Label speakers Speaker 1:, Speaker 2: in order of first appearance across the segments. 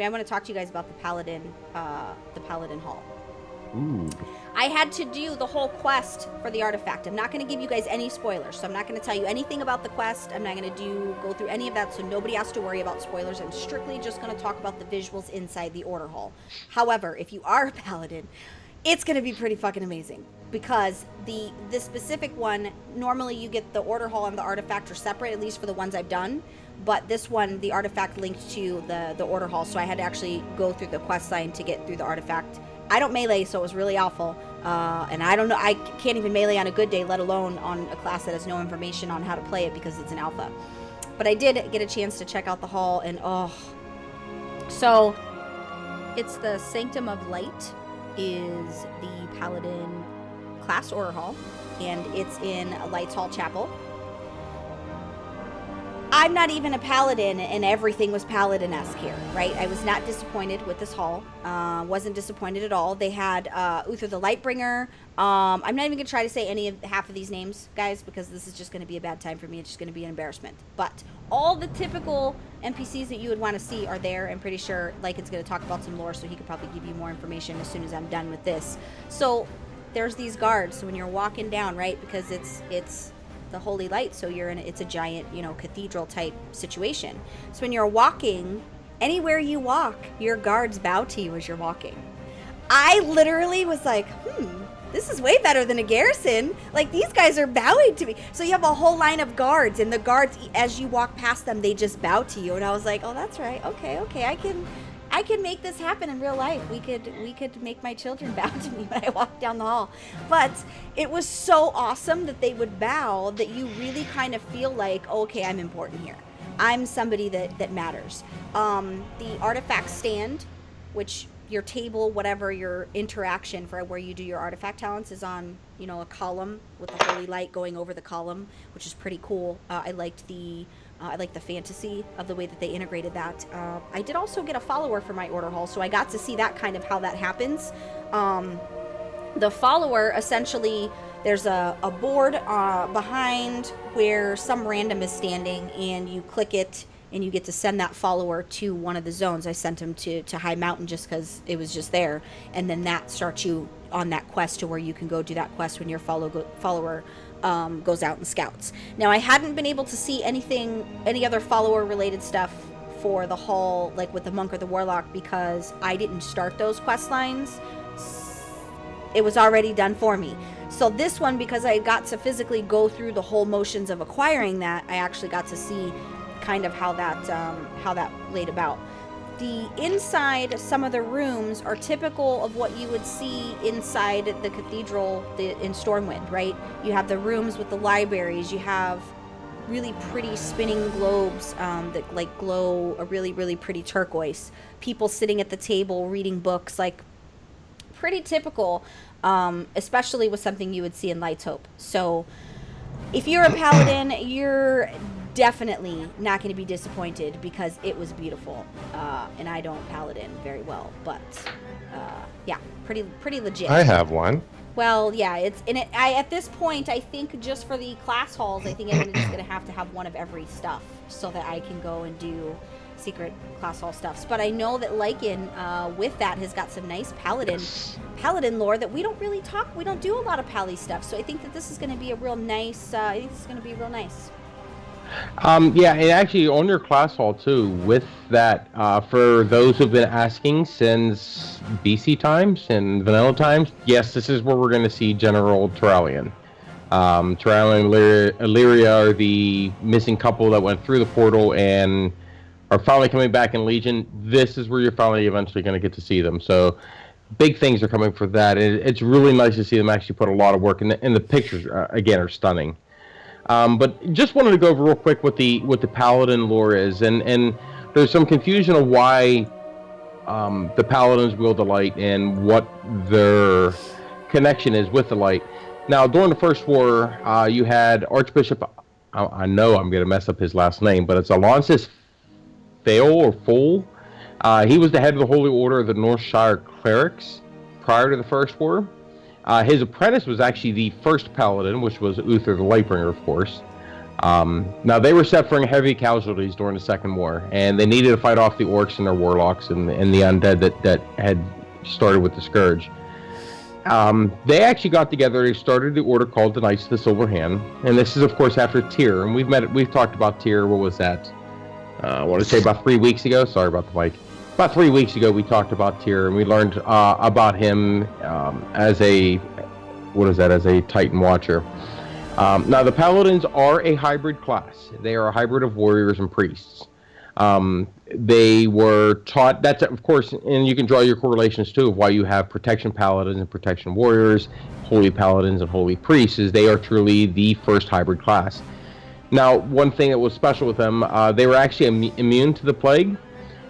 Speaker 1: I want to talk to you guys about the Paladin Hall.
Speaker 2: Ooh.
Speaker 1: I had to do the whole quest for the artifact. I'm not going to give you guys any spoilers, so I'm not going to tell you anything about the quest. I'm not going to go through any of that, so nobody has to worry about spoilers. I'm strictly just going to talk about the visuals inside the Order Hall. However, if you are a Paladin, it's going to be pretty fucking amazing, because this specific one, normally you get the Order Hall and the artifact are separate, at least for the ones I've done. But this one, the artifact linked to the Order Hall, so I had to actually go through the quest line to get through the artifact. I don't melee, so it was really awful. And I don't know, I can't even melee on a good day, let alone on a class that has no information on how to play it because it's an alpha. But I did get a chance to check out the hall, and so it's the Sanctum of Light is the Paladin Class Order Hall, and it's in Light's Hall Chapel. I'm not even a paladin, and everything was paladin-esque here, right? I was not disappointed with this hall. Wasn't disappointed at all. They had Uther the Lightbringer. I'm not even going to try to say half of these names, guys, because this is just going to be a bad time for me. It's just going to be an embarrassment. But all the typical NPCs that you would want to see are there. I'm pretty sure Lycan's going to talk about some lore, so he could probably give you more information as soon as I'm done with this. So there's these guards. So when you're walking down, right, because it's the holy light, so it's a giant, cathedral type situation. So when you're walking, anywhere you walk, your guards bow to you as you're walking. I literally was like, this is way better than a garrison. Like, these guys are bowing to me. So you have a whole line of guards, and the guards, as you walk past them, they just bow to you. And I was like, oh, that's right. Okay, I can make this happen in real life. We could make my children bow to me when I walk down the hall. But it was so awesome that they would bow, that you really kind of feel like, okay, I'm important here. I'm somebody that matters. The artifact stand, which your table, whatever your interaction for where you do your artifact talents, is on, a column with the holy light going over the column, which is pretty cool. I liked the fantasy of the way that they integrated that. I did also get a follower for my Order Hall, so I got to see that kind of how that happens. The follower, essentially, there's a board behind where some random is standing, and you click it, and you get to send that follower to one of the zones. I sent him to High Mountain just because it was just there, and then that starts you on that quest to where you can go do that quest when your follower goes out and scouts. Now, I hadn't been able to see any other follower related stuff for the hall, like with the monk or the warlock, because I didn't start those quest lines. It was already done for me. So this one, because I got to physically go through the whole motions of acquiring that, I actually got to see kind of how that laid about. The inside, some of the rooms are typical of what you would see inside the cathedral in Stormwind, right? You have the rooms with the libraries. You have really pretty spinning globes that like glow a really, really pretty turquoise. People sitting at the table reading books, like pretty typical, especially with something you would see in Light's Hope. So if you're a paladin, you're definitely not going to be disappointed, because it was beautiful, and I don't paladin very well, but yeah, pretty legit.
Speaker 2: I have one.
Speaker 1: Well, yeah, at this point, I think just for the class halls, I think I'm just going to have one of every stuff so that I can go and do secret class hall stuffs. But I know that Lycan, with that, has got some nice paladin lore that we don't do a lot of pally stuff. So I think that this is going to be a real nice.
Speaker 2: Yeah, and actually on your class hall too, with that, for those who've been asking since BC times and vanilla times, yes, this is where we're going to see General Turallion. Turallion and Illyria are the missing couple that went through the portal and are finally coming back in Legion. This is where you're finally eventually going to get to see them. So big things are coming for that. It's really nice to see them actually put a lot of work in, and the pictures, again, are stunning. But just wanted to go over real quick what the Paladin lore is, and there's some confusion of why the Paladins wield the light and what their connection is with the light. Now, during the First War, you had Archbishop, I know I'm going to mess up his last name, but it's Alonsis Foal. He was the head of the Holy Order of the Northshire Clerics prior to the First War. His apprentice was actually the first Paladin, which was Uther the Lightbringer, of course. Now, they were suffering heavy casualties during the Second War, and they needed to fight off the orcs and their warlocks and the undead that had started with the Scourge. They actually got together. They started the order called the Knights of the Silver Hand, and this is, of course, after Tyr. And we've talked about Tyr. What was that? I want to say about 3 weeks ago. Sorry about the mic. About 3 weeks ago, we talked about Tyr, and we learned about him as a Titan Watcher. Now, the Paladins are a hybrid class. They are a hybrid of warriors and priests. They were taught, that's of course, and you can draw your correlations too of why you have protection paladins and protection warriors, holy paladins and holy priests, is they are truly the first hybrid class. Now, one thing that was special with them, they were actually immune to the plague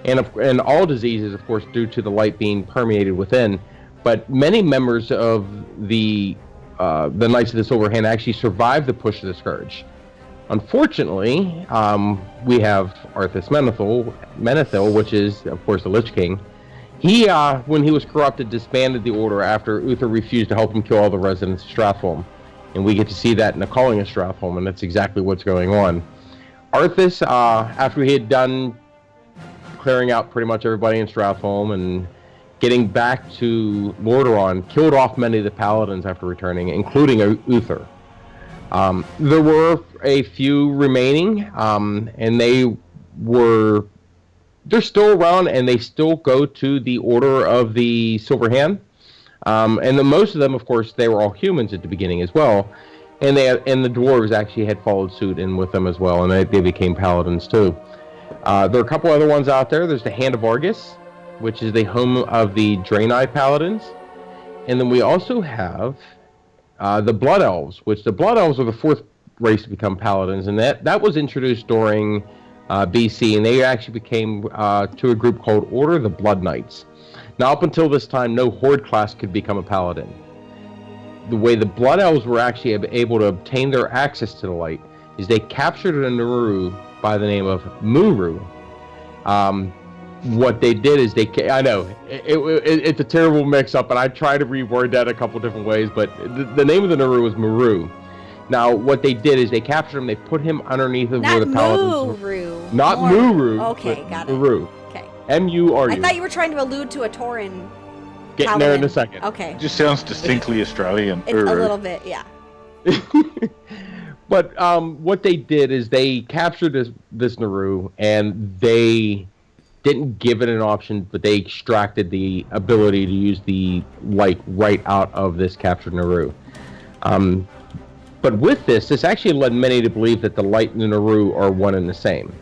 Speaker 2: and all diseases, of course, due to the light being permeated within. But many members of the Knights of the Silver Hand actually survived the push of the Scourge. Unfortunately, we have Arthas Menethil, which is, of course, the Lich King. He, when he was corrupted, disbanded the Order after Uther refused to help him kill all the residents of Stratholme. And we get to see that in the Calling of Stratholme, and that's exactly what's going on. Arthas, after he had done clearing out pretty much everybody in Stratholme and getting back to Lordaeron, killed off many of the Paladins after returning, including Uther. There were a few remaining, and they're still around, and they still go to the Order of the Silver Hand. And most of them, of course, they were all humans at the beginning as well, and the dwarves actually had followed suit in with them as well, and they became paladins too. There are a couple other ones out there. There's the Hand of Argus, which is the home of the Draenei Paladins, and then we also have the Blood Elves, which the Blood Elves are the fourth race to become paladins, and that was introduced during BC, and they actually became to a group called Order of the Blood Knights. Now, up until this time, no Horde class could become a paladin. The way the Blood Elves were actually able to obtain their access to the light is they captured a Naru by the name of Muru. What they did is I know, it's a terrible mix-up, and I tried to reword that a couple different ways, but the name of the Naru was Muru. Now, what they did is they captured him, they put him underneath of where the Paladins... Not Muru.
Speaker 1: Okay, got it.
Speaker 2: Muru.
Speaker 1: Okay.
Speaker 2: M-U-R-U.
Speaker 1: I thought you were trying to allude to a Tauren
Speaker 2: Getting there in a second.
Speaker 1: Okay.
Speaker 3: It just sounds distinctly Australian.
Speaker 1: It's a little bit, yeah.
Speaker 2: But what they did is they captured this Naru, and they didn't give it an option, but they extracted the ability to use the light right out of this captured Naru. But with this actually led many to believe that the light and the Naru are one and the same.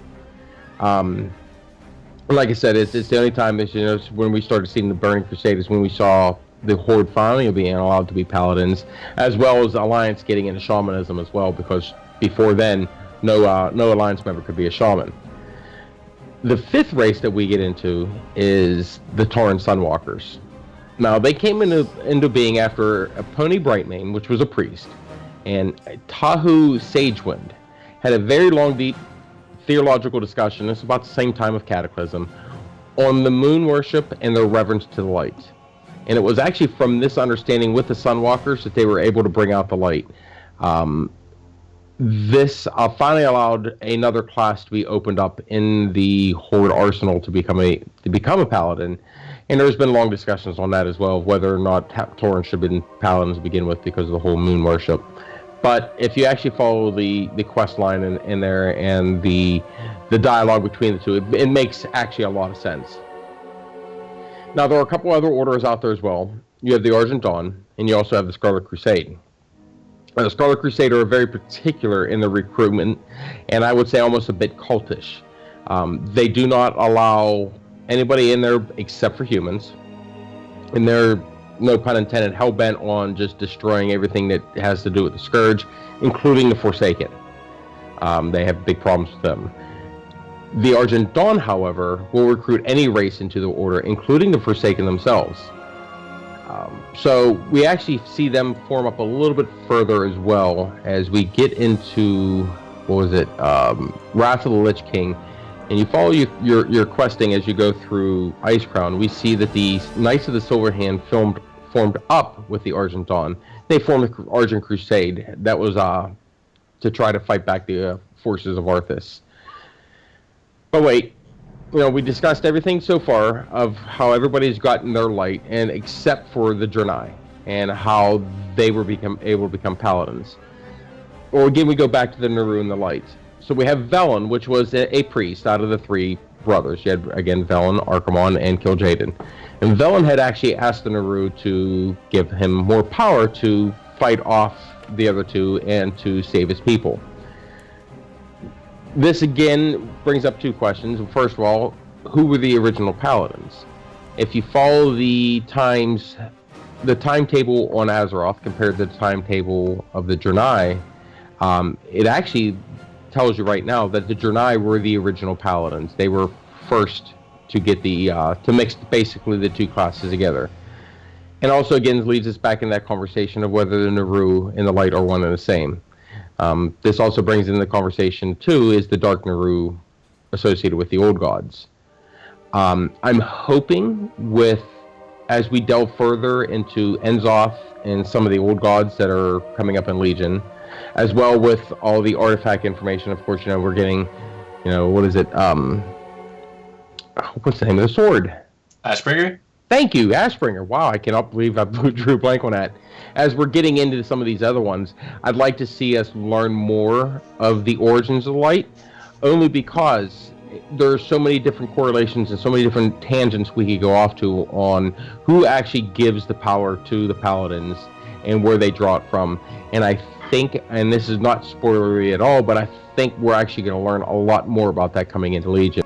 Speaker 2: Like I said, it's the only time that, when we started seeing the Burning Crusade is when we saw the Horde finally being allowed to be paladins, as well as the Alliance getting into shamanism as well, because before then, no Alliance member could be a shaman. The fifth race that we get into is the Tauren Sun Walkers. Now, they came into being after Pony Brightmane, which was a priest, and Tahu Sagewind had a very long, deep theological discussion. It's about the same time of Cataclysm, on the moon worship and their reverence to the light. And it was actually from this understanding with the Sunwalkers that they were able to bring out the light. This finally allowed another class to be opened up in the Horde arsenal to become a paladin. And there's been long discussions on that as well, whether or not Tauren should have been paladins to begin with because of the whole moon worship. But if you actually follow the quest line in there and the dialogue between the two, it makes actually a lot of sense. Now, there are a couple other orders out there as well. You have the Argent Dawn, and you also have the Scarlet Crusade. Now, the Scarlet Crusade are very particular in the recruitment, and I would say almost a bit cultish. They do not allow anybody in there except for humans, and they're, no pun intended, hell-bent on just destroying everything that has to do with the Scourge, including the Forsaken. They have big problems with them. The Argent Dawn, however, will recruit any race into the Order, including the Forsaken themselves. So we actually see them form up a little bit further as well as we get into, Wrath of the Lich King. And you follow your questing as you go through Icecrown. We see that the Knights of the Silver Hand formed up with the Argent Dawn. They formed the Argent Crusade. That was to try to fight back the forces of Arthas. But wait, we discussed everything so far of how everybody's gotten their light, and except for the Draenei, and how they were able to become paladins. Or again, we go back to the Naru and the light. So we have Velen, which was a priest out of the three brothers. You had, again, Velen, Archimonde, and Kil'jaeden. And Velen had actually asked the Naru to give him more power to fight off the other two and to save his people. This again brings up two questions. First of all, who were the original paladins? If you follow the timetable on Azeroth compared to the timetable of the Draenei, it actually tells you right now that the Draenei were the original paladins. They were first to get to mix basically the two classes together. And also again leads us back in that conversation of whether the Naru and the Light are one and the same. This also brings in the conversation too is the Dark Naru associated with the Old Gods. I'm hoping as we delve further into Enzoth and some of the Old Gods that are coming up in Legion, as well with all the artifact information. Of course, we're getting, what is it? What's the name of the sword?
Speaker 4: Ashbringer?
Speaker 2: Thank you, Ashbringer. Wow, I cannot believe I drew a blank on that. As we're getting into some of these other ones, I'd like to see us learn more of the origins of the light, only because there's so many different correlations and so many different tangents we could go off to on who actually gives the power to the paladins and where they draw it from. And I think, and this is not spoilery at all, but I think we're actually going to learn a lot more about that coming into Legion.